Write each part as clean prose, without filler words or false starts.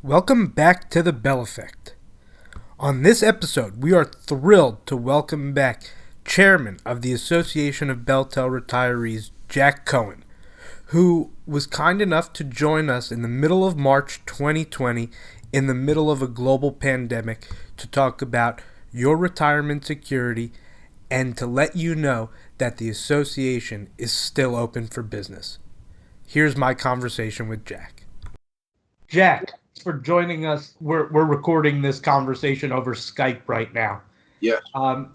Welcome back to the Bell Effect. On this episode, we are thrilled to welcome back Chairman of the Association of Belltel Retirees, Jack Cohen, who was kind enough to join us in the middle of March 2020, in the middle of a global pandemic, to talk about your retirement security and to let you know that the association is still open for business. Here's my conversation with Jack. Jack, thanks for joining us. We're recording this conversation over Skype right now. Yes.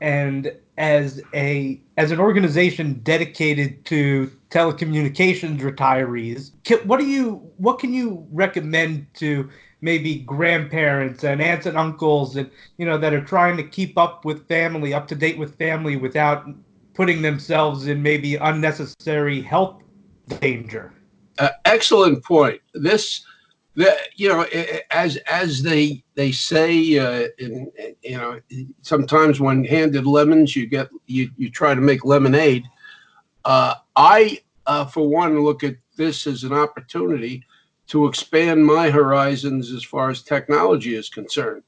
And as an organization dedicated to telecommunications retirees, what can you recommend to maybe grandparents and aunts and uncles and that are trying to keep up to date with family without putting themselves in maybe unnecessary health danger? Excellent point. As they say, sometimes when handed lemons, you try to make lemonade. I, for one, look at this as an opportunity to expand my horizons as far as technology is concerned.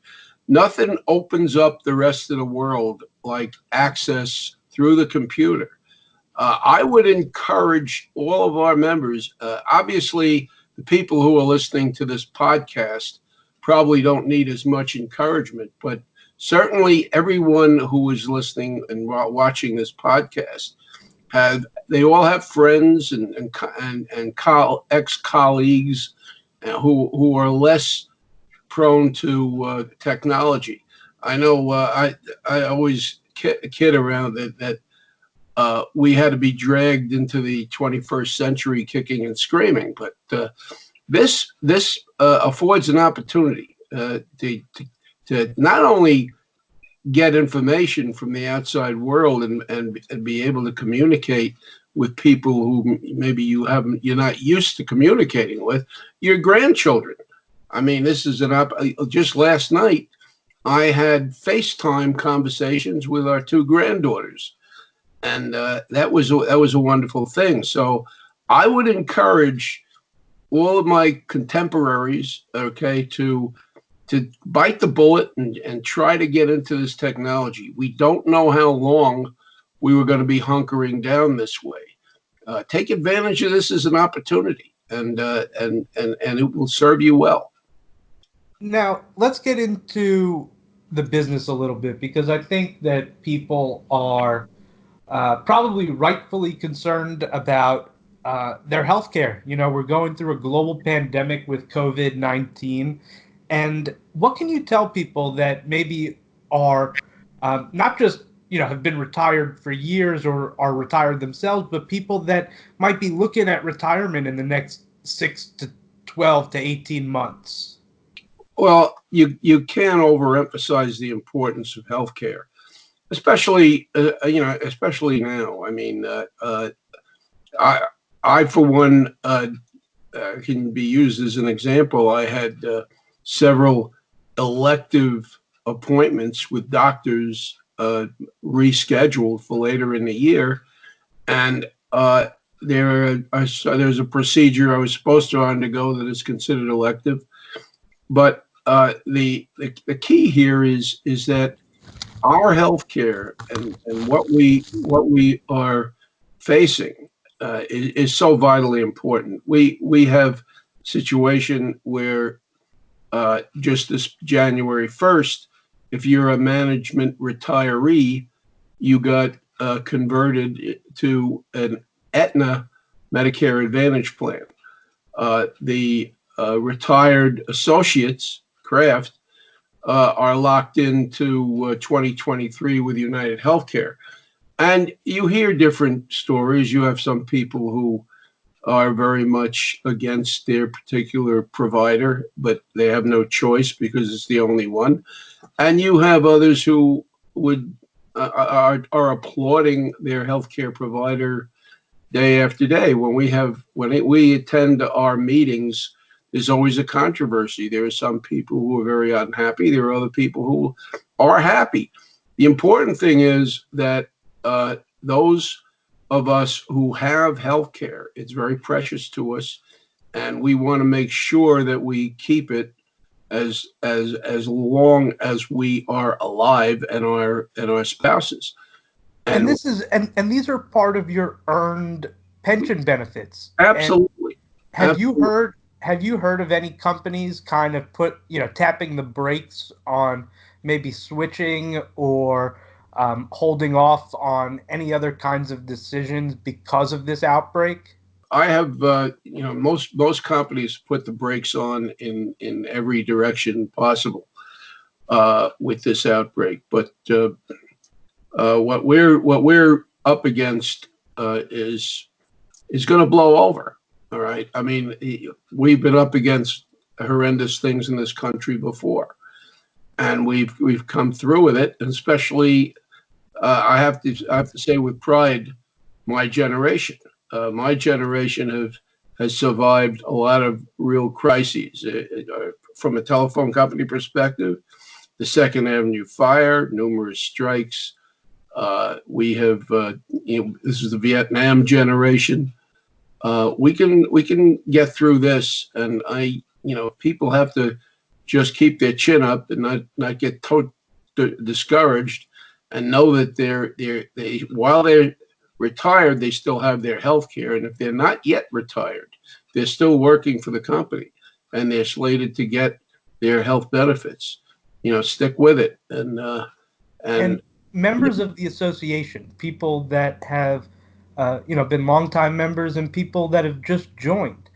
Nothing opens up the rest of the world like access through the computer. I would encourage all of our members, obviously, the people who are listening to this podcast probably don't need as much encouragement, but certainly everyone who is listening and watching this podcast they all have friends and ex-colleagues who are less prone to technology. I know I always kid around that we had to be dragged into the 21st century kicking and screaming. But this affords an opportunity to not only get information from the outside world and be able to communicate with people who maybe you're not used to communicating with, your grandchildren. I mean, this is just last night, I had FaceTime conversations with our two granddaughters. And that was a wonderful thing. So I would encourage all of my contemporaries, okay, to bite the bullet and try to get into this technology. We don't know how long we were going to be hunkering down this way. Take advantage of this as an opportunity, and it will serve you well. Now, let's get into the business a little bit, because I think that people are probably rightfully concerned about their healthcare. We're going through a global pandemic with COVID-19. And what can you tell people that maybe are not just, have been retired for years or are retired themselves, but people that might be looking at retirement in the next 6 to 12 to 18 months? Well, you can't overemphasize the importance of healthcare, especially especially now. I mean, I for one can be used as an example. I had several elective appointments with doctors rescheduled for later in the year, and there's a procedure I was supposed to undergo that is considered elective. But the key here is that our healthcare and what we are facing is so vitally important. We have a situation where just this January 1st, if you're a management retiree, you got converted to an Aetna Medicare Advantage plan. The retired associates, craft, are locked into 2023 with United Healthcare. And you hear different stories. You have some people who are very much against their particular provider, but they have no choice because it's the only one. And you have others who would are applauding their healthcare provider day after day. When we attend our meetings, there's always a controversy. There are some people who are very unhappy. There are other people who are happy. The important thing is that those of us who have health care, it's very precious to us, and we want to make sure that we keep it as long as we are alive and our spouses. And And this is and these are part of your earned pension benefits. And absolutely, have you absolutely. heard have you heard of any companies kind of tapping the brakes on maybe switching or holding off on any other kinds of decisions because of this outbreak? I have, most companies put the brakes on in every direction possible with this outbreak. But what we're up against is going to blow over. All right. I mean, we've been up against horrendous things in this country before, and we've come through with it. And especially, I have to say with pride, my generation. My generation has survived a lot of real crises. From a telephone company perspective, the Second Avenue fire, numerous strikes. We have, this is the Vietnam generation. We can get through this, and people have to just keep their chin up and not get discouraged, and know that they while they're retired, they still have their health care. And if they're not yet retired, they're still working for the company and they're slated to get their health benefits. Stick with it. And And members of the association, people that have, been longtime members and people that have just joined,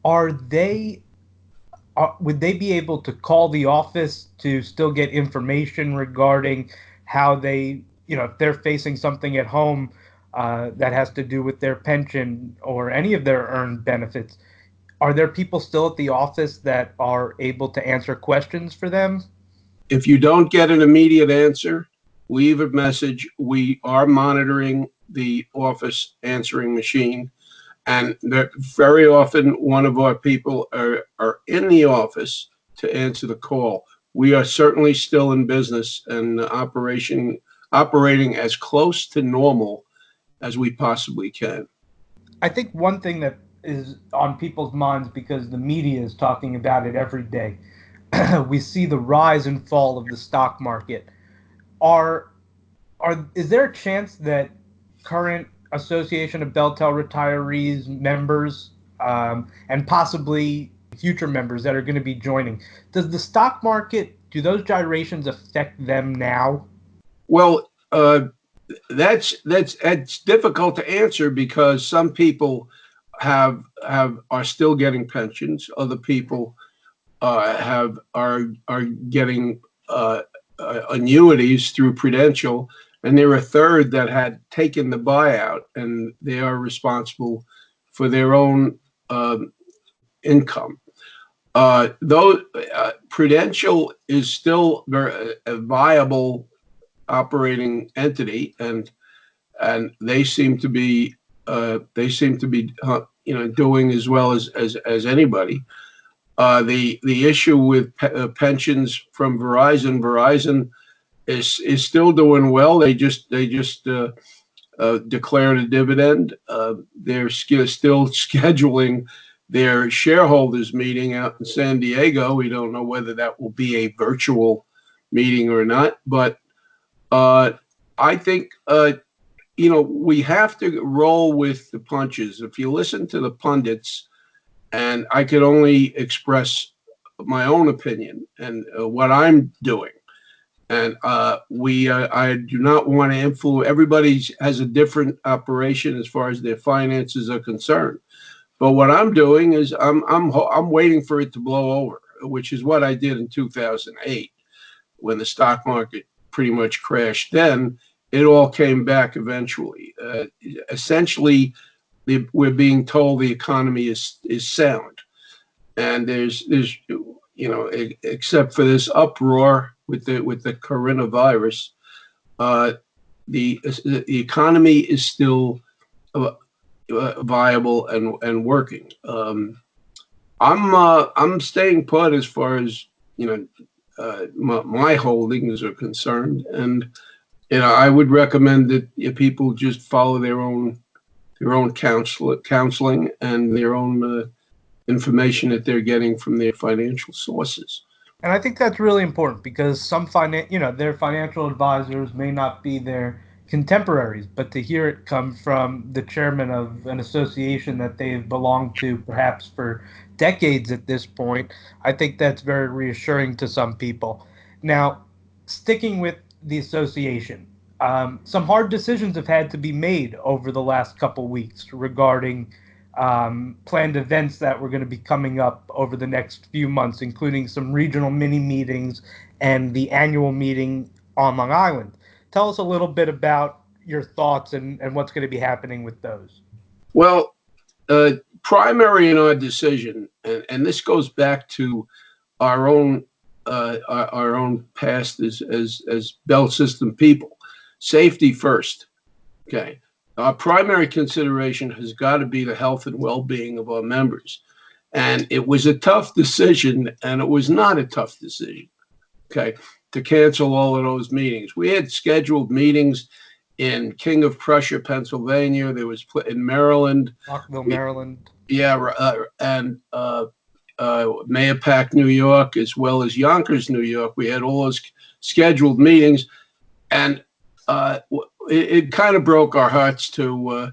are they would they be able to call the office to still get information regarding how they, if they're facing something at home that has to do with their pension or any of their earned benefits? Are there people still at the office that are able to answer questions for them? if you don't get an immediate answer, leave a message. We are monitoring the office answering machine, and very often one of our people are in the office to answer the call. We are certainly still in business and operating as close to normal as we possibly can. I think one thing that is on people's minds because the media is talking about it every day. We see the rise and fall of the stock market. Are is there a chance that current Association of Beltel retirees members and possibly future members that are going to be joining, does the stock market, do those gyrations affect them now? Well, that's difficult to answer because some people are still getting pensions. Other people have are getting annuities through Prudential, and there are a third that had taken the buyout, and they are responsible for their own income. Though Prudential is still a viable operating entity, and they seem to be doing as well as anybody. The issue with pensions from Verizon is still doing well. They just declared a dividend. They're still scheduling their shareholders meeting out in San Diego. We don't know whether that will be a virtual meeting or not, but I think we have to roll with the punches. If you listen to the pundits, and I could only express my own opinion and what I'm doing. And I do not want to influence. Everybody has a different operation as far as their finances are concerned. But what I'm doing is I'm waiting for it to blow over, which is what I did in 2008 when the stock market pretty much crashed. Then it all came back eventually. Essentially, we're being told the economy is sound, and there's except for this uproar with the coronavirus, uh, the economy is still viable and working. I'm staying put as far as my holdings are concerned, and I would recommend that people just follow their own counseling and their own information that they're getting from their financial sources. And I think that's really important because their financial advisors may not be their contemporaries, but to hear it come from the chairman of an association that they've belonged to perhaps for decades at this point, I think that's very reassuring to some people. Now, sticking with the association, some hard decisions have had to be made over the last couple weeks regarding planned events that were going to be coming up over the next few months, including some regional mini meetings and the annual meeting on Long Island. Tell us a little bit about your thoughts and what's going to be happening with those. Well, uh, primary in our decision, and this goes back to our own our own past as Bell System people, safety first. Okay, our primary consideration has got to be the health and well-being of our members, and it was a tough decision, and it was not a tough decision. Okay, to cancel all of those meetings. We had scheduled meetings in King of Prussia, Pennsylvania. There was in Maryland. Rockville, Maryland. Yeah, and Mayapack, New York, as well as Yonkers, New York. We had all those scheduled meetings, and it kind of broke our hearts to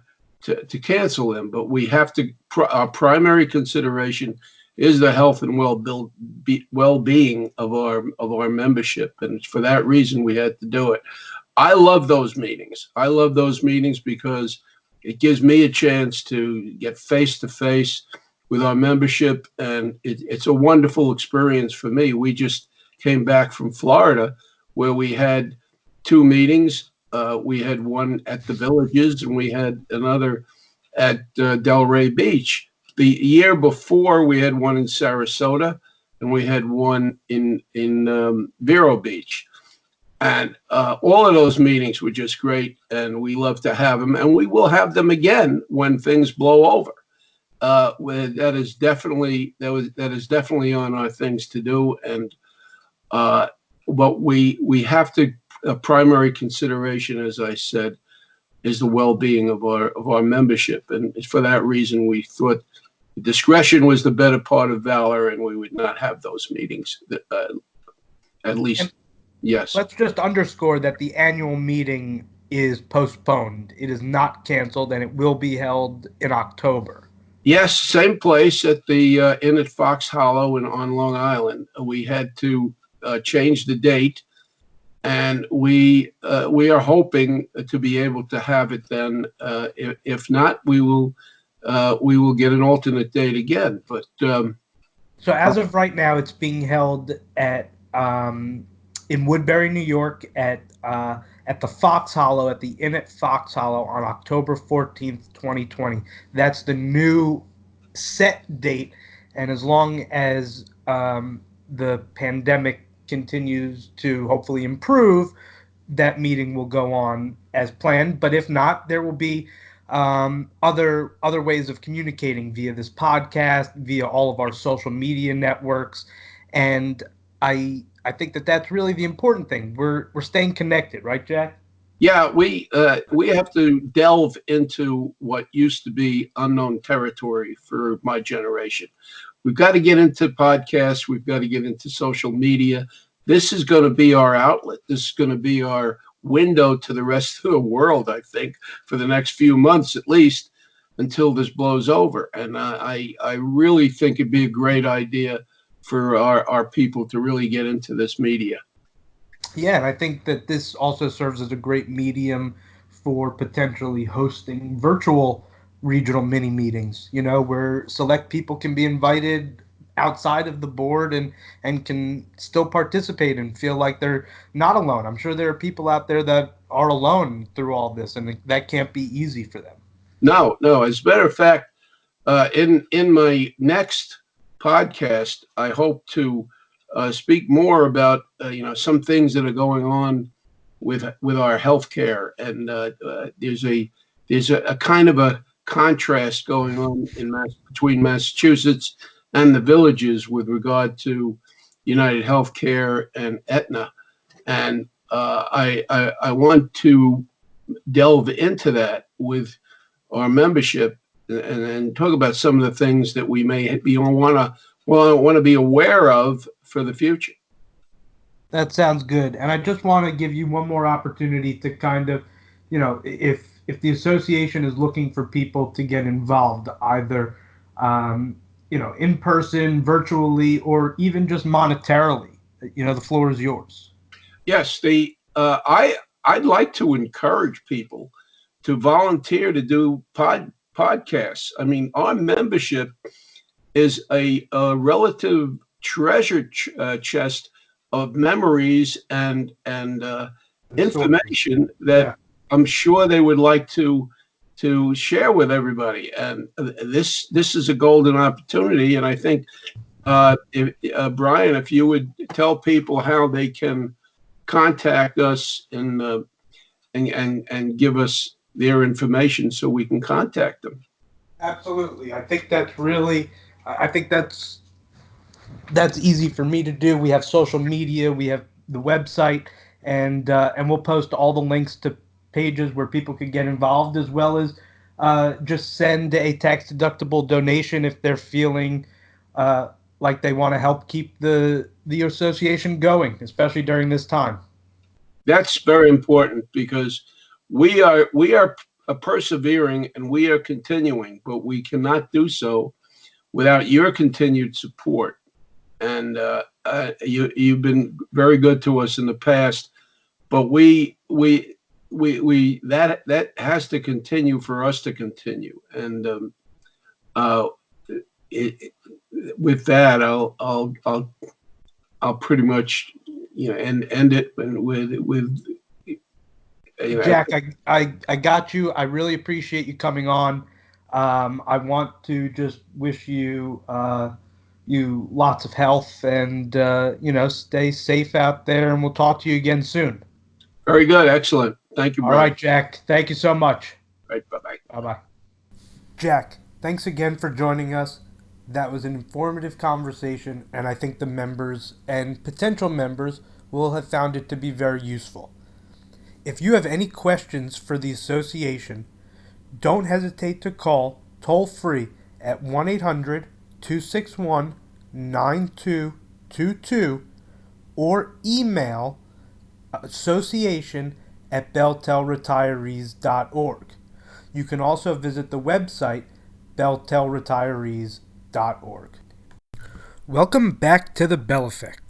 cancel them. But we have to. Our primary consideration is the health and well-being of our membership, and for that reason, we had to do it. I love those meetings. I love those meetings because it gives me a chance to get face to face with our membership, and it's a wonderful experience for me. We just came back from Florida, where we had two meetings. We had one at the Villages, and we had another at Delray Beach. The year before, we had one in Sarasota, and we had one in Vero Beach. And all of those meetings were just great, and we love to have them, and we will have them again when things blow over. That is definitely on our things to do, and but we have to. A primary consideration, as I said, is the well-being of our membership, and for that reason, we thought discretion was the better part of valor, and we would not have those meetings. At least, And yes. let's just underscore that the annual meeting is postponed. It is not canceled, and it will be held in October. Yes, same place at the Inn at Fox Hollow on Long Island. We had to change the date, and we are hoping to be able to have it then. If not, we will get an alternate date again. But So as of right now, it's being held at in Woodbury, New York, at the Fox Hollow at the Inn at Fox Hollow on October 14th, 2020. That's the new set date, and as long as the pandemic continues to hopefully improve, that meeting will go on as planned. But if not, there will be other ways of communicating via this podcast, via all of our social media networks, and I think that that's really the important thing. We're staying connected, right, Jack? yeah, we have to delve into what used to be unknown territory for my generation. We've got to get into podcasts. We've got to get into social media. This is going to be our outlet. This is going to be our window to the rest of the world, I think, for the next few months at least, until this blows over. And I really think it'd be a great idea for our people to really get into this media. Yeah, and I think that this also serves as a great medium for potentially hosting virtual regional mini meetings, where select people can be invited outside of the board and can still participate and feel like they're not alone. I'm sure there are people out there that are alone through all this, and that can't be easy for them. No, no. As a matter of fact, in my next podcast, I hope to speak more about some things that are going on with our healthcare, and there's a kind of a contrast going on between Massachusetts and the Villages with regard to United Healthcare and Aetna, and I want to delve into that with our membership and talk about some of the things that we may want to be aware of for the future. That sounds good. And I just want to give you one more opportunity to kind of, if the association is looking for people to get involved, either, in person, virtually, or even just monetarily, the floor is yours. Yes, I'd like to encourage people to volunteer to do podcasts. I mean, our membership is a relative treasure chest of memories and information that Yeah. I'm sure they would like to share with everybody. And this is a golden opportunity. And I think, Brian, if you would tell people how they can contact us and give us their information so we can contact them. Absolutely. I think that's easy for me to do. We have social media, we have the website, and we'll post all the links to pages where people could get involved, as well as just send a tax deductible donation if they're feeling like they want to help keep the association going, especially during this time. That's very important because we are persevering and we are continuing, but we cannot do so without your continued support. And you've been very good to us in the past, but we that has to continue for us to continue. And uh, it, with that, I'll pretty much end it with Jack, I got you. I really appreciate you coming on. I want to just wish you lots of health and stay safe out there. And we'll talk to you again soon. very good, excellent. Thank you, All Brian. right, Jack. Thank you so much. Right, bye bye. Bye bye. Jack, thanks again for joining us. That was an informative conversation, and I think the members and potential members will have found it to be very useful. If you have any questions for the association, don't hesitate to call toll free at 1 800 261 9222 or email association@beltelretirees.org. You can also visit the website beltelretirees.org. Welcome back to the Bell Effect.